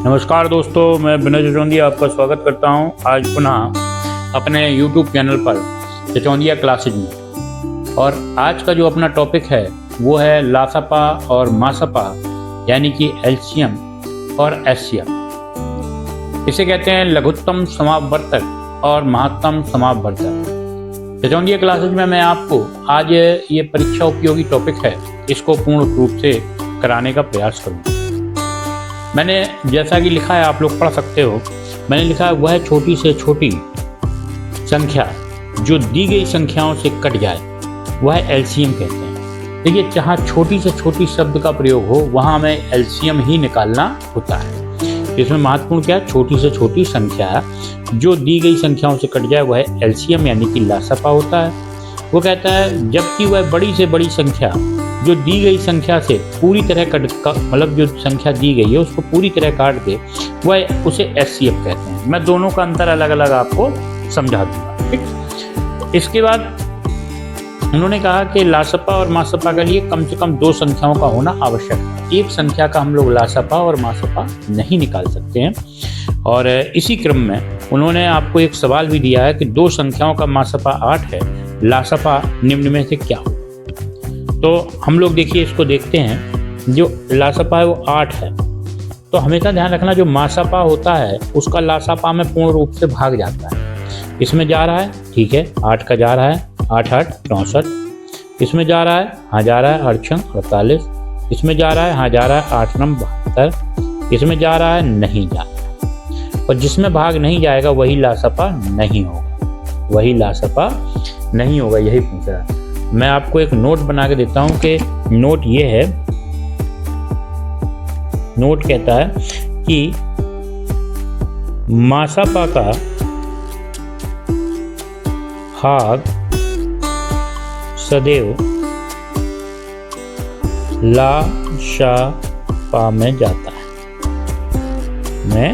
नमस्कार दोस्तों, मैं विनय चचौंदिया आपका स्वागत करता हूं आज पुनः अपने YouTube चैनल पर चचौंदिया क्लासेज में। और आज का जो अपना टॉपिक है वो है लासपा और मासपा, यानी कि एलसीएम और एचसीएफ। इसे कहते हैं लघुत्तम समापवर्तक और महत्तम समापवर्तक। चचौंदिया क्लासेज में मैं आपको आज ये परीक्षा उपयोगी टॉपिक है, इसको पूर्ण रूप से कराने का प्रयास करूँगा। मैंने जैसा कि लिखा है, आप लोग पढ़ सकते हो। मैंने लिखा है वह छोटी से छोटी संख्या जो दी गई संख्याओं से कट जाए वह एलसीएम कहते हैं। देखिए, जहाँ छोटी से छोटी शब्द का प्रयोग हो वहाँ हमें एलसीएम ही निकालना होता है। इसमें महत्वपूर्ण क्या है? छोटी से छोटी संख्या जो दी गई संख्याओं से कट जाए वह एलसीएम यानी कि लासपा होता है। वो कहता है जबकि वह बड़ी से बड़ी संख्या जो दी गई संख्या से पूरी तरह मतलब जो संख्या दी गई है उसको पूरी तरह काट दे वह उसे एचसीएफ कहते हैं। मैं दोनों का अंतर अलग अलग आपको समझा दूंगा, ठीक। इसके बाद उन्होंने कहा कि लासपा और मासपा के लिए कम से कम दो संख्याओं का होना आवश्यक है। एक संख्या का हम लोग लासपा और मासपा नहीं निकाल सकते हैं। और इसी क्रम में उन्होंने आपको एक सवाल भी दिया है कि दो संख्याओं का मासपा 8 है, लासपा निम्न में से क्या हो। तो हम लोग देखिए इसको देखते हैं। जो लासपा है वो 8 है, तो हमेशा ध्यान रखना जो मासपा होता है उसका लासपा में पूर्ण रूप से भाग जाता है। इसमें जा रहा है, ठीक है, 8 का जा रहा है, 8 8 64। इसमें जा रहा है, हाँ जा रहा है, 8 6 48। इसमें जा रहा है, हाँ जा रहा है, 8 9 72। इसमें जा रहा है, नहीं जा रहा। और जिसमें भाग नहीं जाएगा वही लासपा नहीं होगा, वही लासपा नहीं होगा, यही पूछ रहा है। मैं आपको एक नोट बना के देता हूं कि नोट ये है। नोट कहता है कि मासपा का भाग सदैव लासपा में जाता है,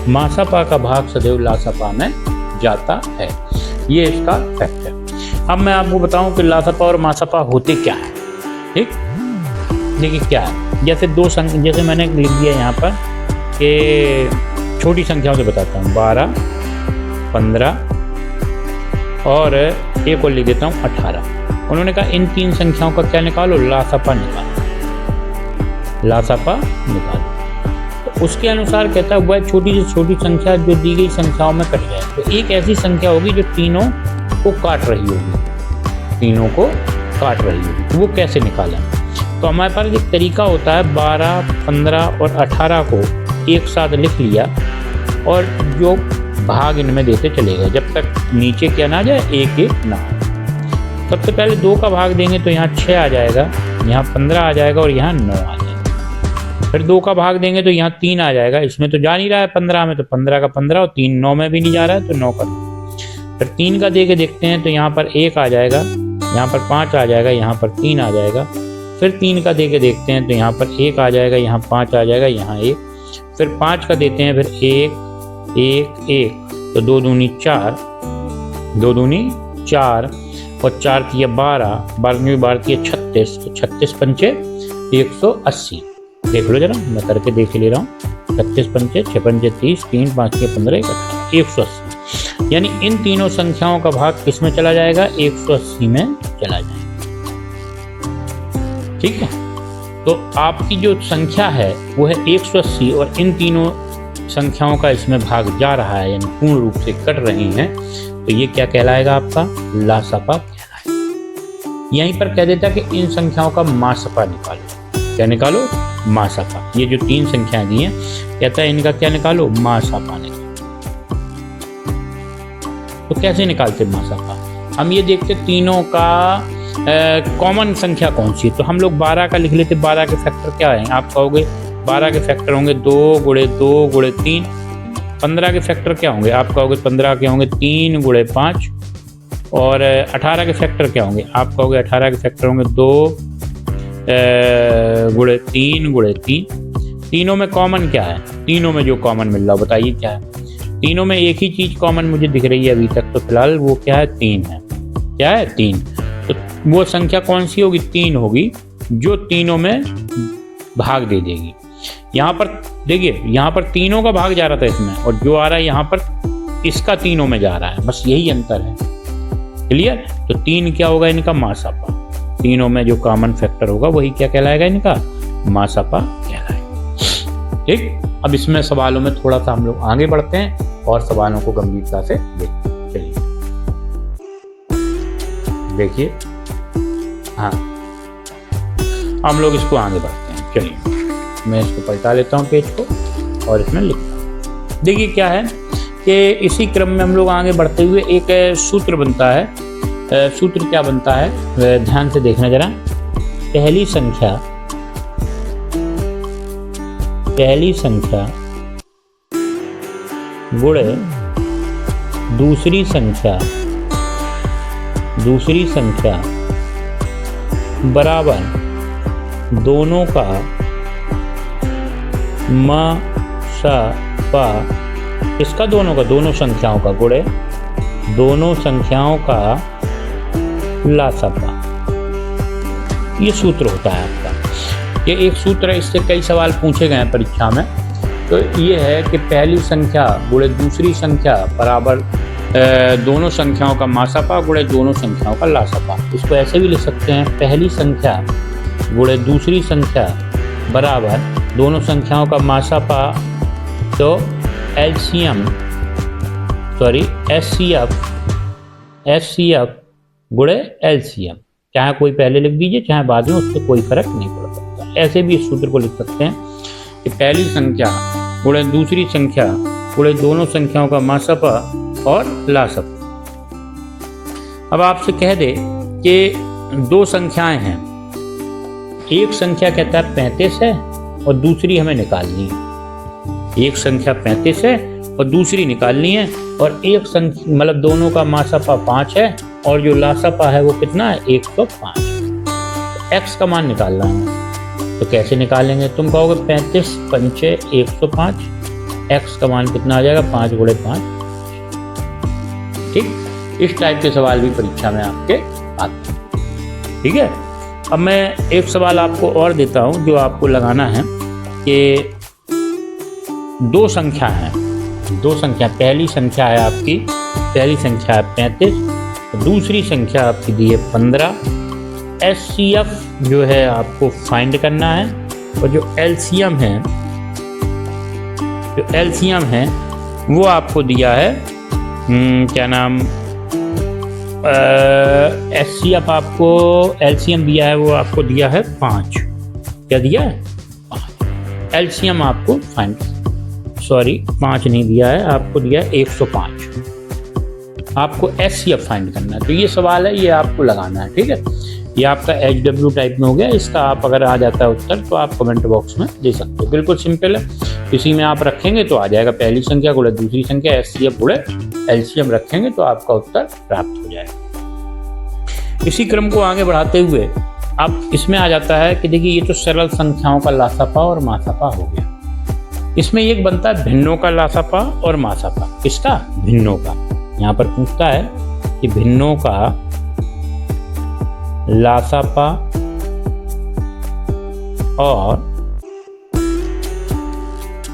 मासपा का भाग सदैव लासपा में जाता है। ये इसका फैक्ट है। अब मैं आपको बताऊं कि लासपा और मासपा होते क्या है, ठीक। देखिए क्या है, जैसे जैसे मैंने लिख दिया यहाँ पर कि छोटी संख्याओं से बताता हूँ, 12 15 और एक और लिख देता हूँ 18। उन्होंने कहा इन तीन संख्याओं का क्या निकालो? लासपा निकालो, लासपा निकालो। तो उसके अनुसार कहता है वह छोटी से छोटी संख्या जो दी गई संख्याओं में कट जाए। तो एक ऐसी संख्या होगी जो तीनों को काट रही होगी, तीनों को काट रही होगी। तो वो कैसे निकालें? तो हमारे पास एक तरीका होता है, 12 15 और 18 को एक साथ लिख लिया और जो भाग इनमें देते चले गए जब तक नीचे क्या ना जाए, एक एक ना आए। सबसे पहले 2 का भाग देंगे तो यहाँ 6 आ जाएगा, यहाँ 15 आ जाएगा और यहाँ 9 आ जाएगा। फिर 2 का भाग देंगे तो यहाँ 3 आ जाएगा, इसमें तो जा नहीं रहा है 15 में, तो 15 का 15 और 3 9 में भी नहीं जा रहा है तो 9 का 9। फिर 3 का दे के देखते हैं तो यहाँ पर 1 आ जाएगा, यहाँ पर 5 आ जाएगा, यहाँ पर 3 आ जाएगा। फिर 3 का दे के देखते हैं तो यहाँ पर 1 आ जाएगा, यहाँ 5 आ जाएगा, यहाँ 1। फिर 5 का देते हैं, फिर 1 1 1, तो 2 दूनी 4, 2 दूनी 4 और 4 की 12, 12 की 36, तो 36 पंचे 180। देख लो जरा, मैं करके देख ले रहा हूँ। 36 पंचे 6 पंचे 30, 3 5 के 15 180। यानी इन तीनों संख्याओं का भाग किस में चला जाएगा? 180 में चला जाएगा, ठीक है। तो आपकी जो संख्या है वो है 180 और इन तीनों संख्याओं का इसमें भाग जा रहा है, यानी पूर्ण रूप से कट रही हैं। तो ये क्या कहलाएगा? आपका लासपा कहलाएगा। यहीं पर कह देता कि इन संख्याओं का मासपा निकालो। क्या निकालो? मासपा। ये जो 3 संख्याएं दी हैं, कहता है इनका क्या निकालो? मासपा निकालो। तो कैसे निकालते मासपा? हम ये देखते तीनों का कॉमन संख्या कौन सी है। तो हम लोग 12 का लिख लेते। 12 के फैक्टर क्या है? आप कहोगे 12 के फैक्टर होंगे 2 × 2 × 3। 15 के फैक्टर क्या होंगे? आप कहोगे 15 के होंगे 3 × 5। और 18 के फैक्टर क्या होंगे? आप कहोगे 18 के फैक्टर होंगे 2 × 3 × 3। तीनों में कॉमन क्या है? तीनों में जो कॉमन मिल रहा है बताइए क्या है? तीनों में एक ही चीज़ कॉमन मुझे दिख रही है अभी तक, तो फिलहाल वो क्या है? 3 है। क्या है? 3। तो वो संख्या कौन सी होगी? 3 होगी, जो तीनों में भाग दे देगी। यहाँ पर देखिए, यहाँ पर तीनों का भाग जा रहा था इसमें, और जो आ रहा है यहाँ पर इसका तीनों में जा रहा है, बस यही अंतर है। क्लियर? तो 3 क्या होगा इनका? मासापा। तीनों में जो कॉमन फैक्टर होगा वही क्या कहलाएगा? इनका मासापा कहलाएगा। ठीक, अब इसमें सवालों में थोड़ा सा हम लोग आगे बढ़ते हैं और सवालों को गंभीरता से देखते हैं। चलिए देखिए, हाँ हम लोग इसको आगे बढ़ते हैं। चलिए मैं इसको पलटा लेता हूँ पेज को और इसमें लिखता हूँ। देखिए क्या है कि इसी क्रम में हम लोग आगे बढ़ते हुए एक सूत्र बनता है। सूत्र क्या बनता है, ध्यान से देखना जरा। पहली संख्या गुणे दूसरी संख्या बराबर दोनों का मासापा। इसका दोनों संख्याओं का गुणे दोनों संख्याओं का लासापा। ये सूत्र होता है आपका। ये एक सूत्र है, इससे कई सवाल पूछे गए हैं परीक्षा में। तो ये है कि पहली संख्या गुणे दूसरी संख्या बराबर दोनों संख्याओं का मासापा गुणे दोनों संख्याओं का लासापा। इसको ऐसे भी लिख सकते हैं, पहली संख्या गुणे दूसरी संख्या बराबर दोनों संख्याओं का मासापा। तो एचसीएफ गुणे एलसीएम, चाहे कोई पहले लिख दीजिए चाहे बाद में, उससे कोई फर्क नहीं पड़ सकता। ऐसे भी इस सूत्र को लिख सकते हैं कि पहली संख्या गुणे दूसरी संख्या गुणे दोनों संख्याओं का मासापा और लासापा। अब आपसे कह दे कि 2 संख्याएं हैं, एक संख्या कहता है 35 है और दूसरी हमें निकालनी है। एक संख्या 35 है और दूसरी निकालनी है, और एक संख्या मतलब दोनों का मासापा 5 है और जो लासापा है वो कितना है? 105। तो एक्स का मान निकालना है, तो कैसे निकालेंगे? तुम कहोगे 35 पंचे 105, एक्स का मान कितना आ जाएगा? 5 गुणे 5। ठीक, इस टाइप के सवाल भी परीक्षा में आपके आते हैं। ठीक है, अब मैं एक सवाल आपको और देता हूं जो आपको लगाना है कि 2 संख्या है, पहली संख्या है आपकी, पहली संख्या है 35, दूसरी संख्या आपकी दी है 15। एचसीएफ जो है आपको फाइंड करना है, और जो एलसीएम है वो आपको दिया है क्या नाम, एचसीएफ आपको एलसीएम दिया है, वो आपको दिया है 5। क्या दिया है? 5। एलसीएम आपको फाइंड, 5 नहीं दिया है, आपको दिया है 105। आपको एचसीएफ फाइंड करना है। तो ये सवाल है, ये आपको लगाना है। ठीक है, ये आपका एचडब्ल्यू टाइप में हो गया। इसका आप अगर आ जाता है उत्तर तो आप कमेंट बॉक्स में दे सकते हो। बिल्कुल सिंपल है, इसी में आप रखेंगे तो आ जाएगा। पहली संख्या गुणे दूसरी संख्या, एचसीएफ गुणे एलसीएम रखेंगे तो आपका उत्तर प्राप्त हो जाएगा। इसी क्रम को आगे बढ़ाते हुए अब इसमें आ जाता है कि देखिए, ये तो सरल संख्याओं का लासापा और मासापा हो गया। इसमें एक बनता है भिन्नों का लासापा और मासापा। किसका? भिन्नों का। यहाँ पर पूछता है कि भिन्नों का लासापा और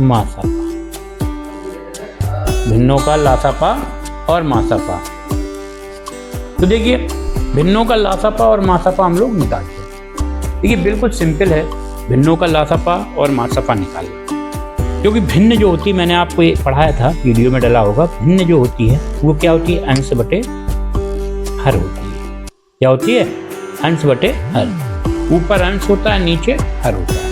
मासापा। भिन्नों का लासापा और मासापा। तो देखिए, भिन्नों का लासापा और मासापा हम लोग निकालते हैं। देखिए बिल्कुल सिंपल है, भिन्नों का लासापा और मासापा निकालना। क्योंकि भिन्न जो होती है, मैंने आपको ये पढ़ाया था, वीडियो में डला होगा, भिन्न जो होती है वो क्या होती है? अंश बटे हर होती है। क्या होती है? अंश बटे हर। ऊपर अंश होता है, नीचे हर होता है।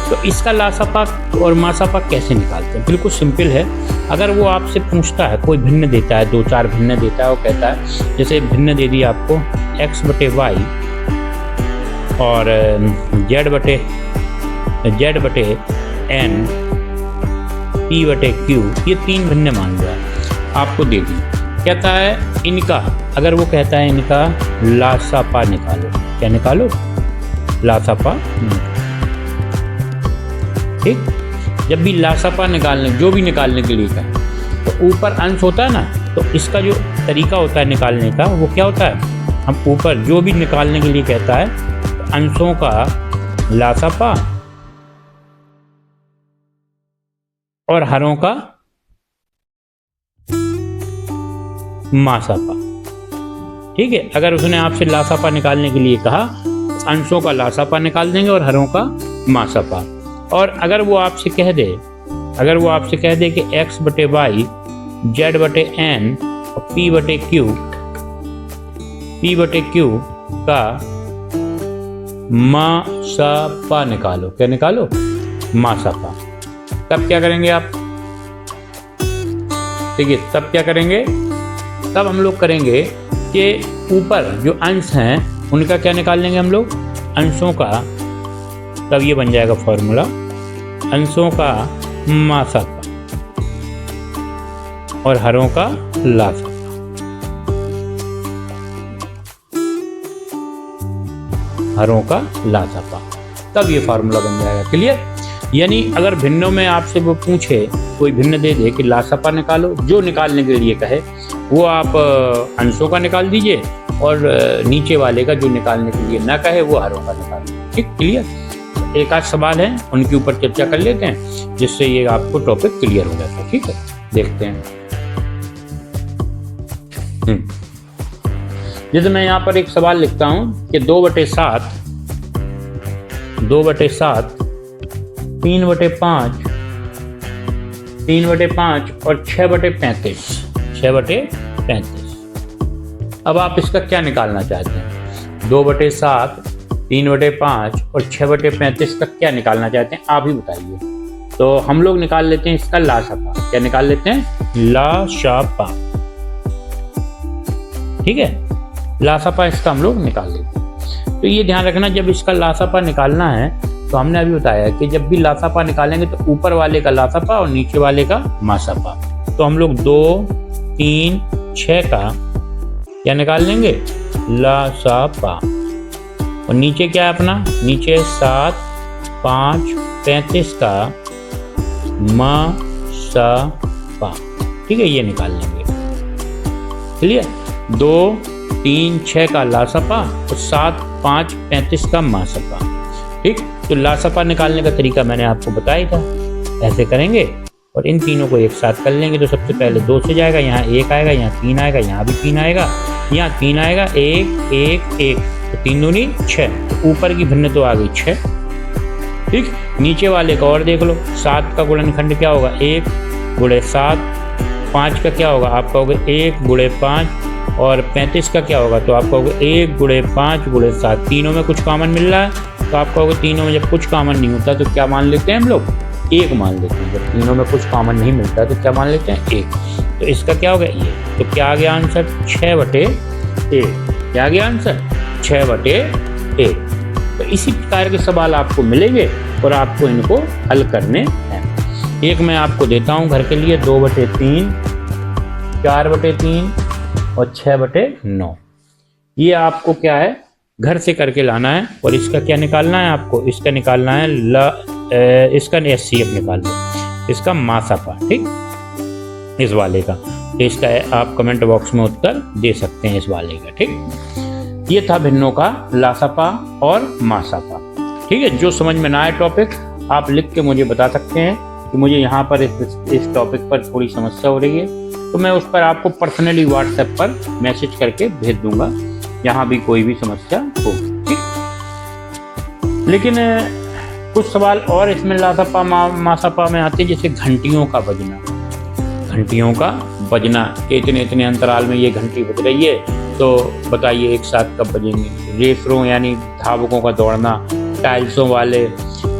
तो इसका लासापा और मासापा कैसे निकालते हैं? बिल्कुल सिंपल है। अगर वो आपसे पूछता है, कोई भिन्न देता है, 2-4 भिन्न देता है, वो कहता है, जैसे भिन्न दे दिया आपको x बटे वाई और z बटे n, p बटे q, ये 3 भिन्न मान लिया आपको दे दी। कहता है इनका, अगर वो कहता है इनका लासापा निकालो। क्या निकालो? लासापा। ठीक, जब भी लासापा निकालने, जो भी निकालने के लिए कहे, तो ऊपर अंश होता है ना, तो इसका जो तरीका होता है निकालने का वो क्या होता है? हम ऊपर जो भी निकालने के लिए कहता है, तो अंशों का लासापा और हरों का मासापा। ठीक है, अगर उसने आपसे लासापा निकालने के लिए कहा, अंशों का लासापा निकाल देंगे और हरों का मासापा। और अगर वो आपसे कह दे कि x बटे वाई, z बटे n और p बटे q का मासापा निकालो, क्या निकालो? मासापा। तब क्या करेंगे आप? देखिए, तब क्या करेंगे? तब हम लोग करेंगे कि ऊपर जो अंश हैं उनका क्या निकाल लेंगे हम लोग? अंशों का। तब ये बन जाएगा फॉर्मूला, अंशों का मासापा और हरों का लासापा। हरों का लासापा, तब ये फार्मूला बन जाएगा। क्लियर? यानी अगर भिन्नों में आपसे वो पूछे, कोई भिन्न दे दे कि लासापा निकालो, जो निकालने के लिए कहे वो आप अंशों का निकाल दीजिए और नीचे वाले का जो निकालने के लिए ना कहे वो हरों का निकाल दीजिए। ठीक? क्लियर? एक आध सवाल है, उनके ऊपर चर्चा कर लेते हैं जिससे ये आपको टॉपिक क्लियर हो जाता है। ठीक है, देखते हैं। जैसे मैं यहाँ पर एक सवाल लिखता हूँ कि 2/7, 3/5, 3/5 और 6/35, 6/35। अब आप इसका क्या निकालना चाहते हैं? 2/7, 3/5 और 6/35 का क्या निकालना चाहते हैं? आप ही बताइए। तो हम लोग निकाल लेते हैं इसका लासापा। क्या निकाल लेते हैं? लासापा। ठीक है, लासापा इसका हम लोग निकाल लेते हैं। तो ये ध्यान रखना, जब इसका लासापा निकालना है तो हमने अभी बताया कि जब भी लासापा निकालेंगे तो ऊपर वाले का लासापा और नीचे वाले का मासापा। तो हम लोग 2, 3, 6 का क्या निकाल लेंगे? लासापा। और नीचे क्या है अपना? नीचे 7, 5, 35 का मासापा। ठीक है, ये निकाल लेंगे। क्लियर? 2, 3, 6 का लासापा और 7, 5, 35 का मासापा। ठीक? तो लासापा निकालने का तरीका मैंने आपको बताया था। ऐसे करेंगे और इन तीनों को एक साथ कर लेंगे। तो सबसे पहले 2 से जाएगा, यहाँ 1 आएगा, यहाँ 3 आएगा, यहाँ भी 3 आएगा, यहाँ 3 आएगा, 1, 1, 1, तो 3 दूनी 6। तो ऊपर की भिन्न तो आ गई 6। ठीक? नीचे वाले का और देख लो, 7 का गुणनखंड क्या होगा? 1 गुणे 7। 5 का क्या होगा? आप कहोगे 1 गुणे 5। और 35 का क्या होगा? तो आप कहोगे 1 गुणे 5 गुणे 7। तीनों में कुछ कॉमन मिल रहा है, तो आप कहोगे तीनों में जब कुछ कॉमन नहीं होता तो क्या मान लेते हैं हम लोग? 1 मान लेते हैं। जब तीनों में कुछ कॉमन नहीं मिलता तो क्या मान लेते हैं? 1। तो इसका क्या हो गया? ये। तो क्या आ गया आंसर? 6/1। क्या आ गया आंसर? 6/1। तो इसी प्रकार के सवाल आपको मिलेंगे और आपको इनको हल करने हैं। एक मैं आपको देता हूँ घर के लिए, 2/3, 4/3 और 6/9। ये आपको क्या है? घर से करके लाना है। और इसका क्या निकालना है आपको? इसका निकालना है इसका HCF निकाल लो, इसका मासापा। ठीक? इस वाले का। तो इसका आप कमेंट बॉक्स में उत्तर दे सकते हैं इस वाले का। ठीक? ये था भिन्नों का लासापा और मासापा। ठीक है, जो समझ में ना आए टॉपिक आप लिख के मुझे बता सकते हैं कि मुझे यहाँ पर इस टॉपिक पर थोड़ी समस्या हो रही है, तो मैं उस पर आपको पर्सनली व्हाट्सएप पर मैसेज करके भेज दूंगा, यहाँ भी कोई भी समस्या हो। ठीक? लेकिन कुछ सवाल और इसमें लासापा मासापा में आते हैं, जैसे घंटियों का बजना। घंटियों का बजना, इतने इतने अंतराल में ये घंटी बज रही है, तो बताइए एक साथ कब बजेंगे? रेसरों यानी धावकों का दौड़ना, टाइल्सों वाले।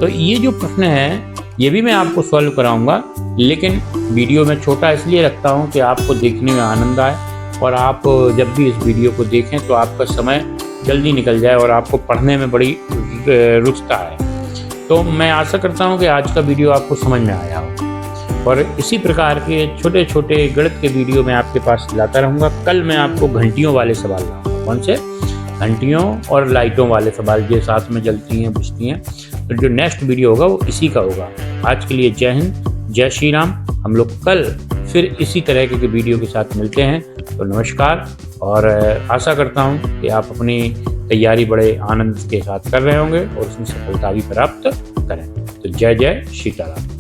तो ये जो प्रश्न है ये भी मैं आपको सॉल्व कराऊंगा, लेकिन वीडियो में छोटा इसलिए रखता हूँ कि आपको देखने में आनंद आए और आप जब भी इस वीडियो को देखें तो आपका समय जल्दी निकल जाए और आपको पढ़ने में बड़ी रुचता है। तो मैं आशा करता हूँ कि आज का वीडियो आपको समझ में आया हो और इसी प्रकार के छोटे छोटे गणित के वीडियो मैं आपके पास लाता रहूँगा। कल मैं आपको घंटियों वाले सवाल लाऊंगा। कौन से? घंटियों और लाइटों वाले सवाल जो साथ में जलती हैं बुझती हैं। तो जो नेक्स्ट वीडियो होगा वो इसी का होगा। आज के लिए जय हिंद, जय श्री राम। हम लोग कल फिर इसी तरह के वीडियो के साथ मिलते हैं। तो नमस्कार, और आशा करता हूँ कि आप अपनी तैयारी बड़े आनंद के साथ कर रहे होंगे और उसमें सफलता भी प्राप्त करें। तो जय जय सीताराम।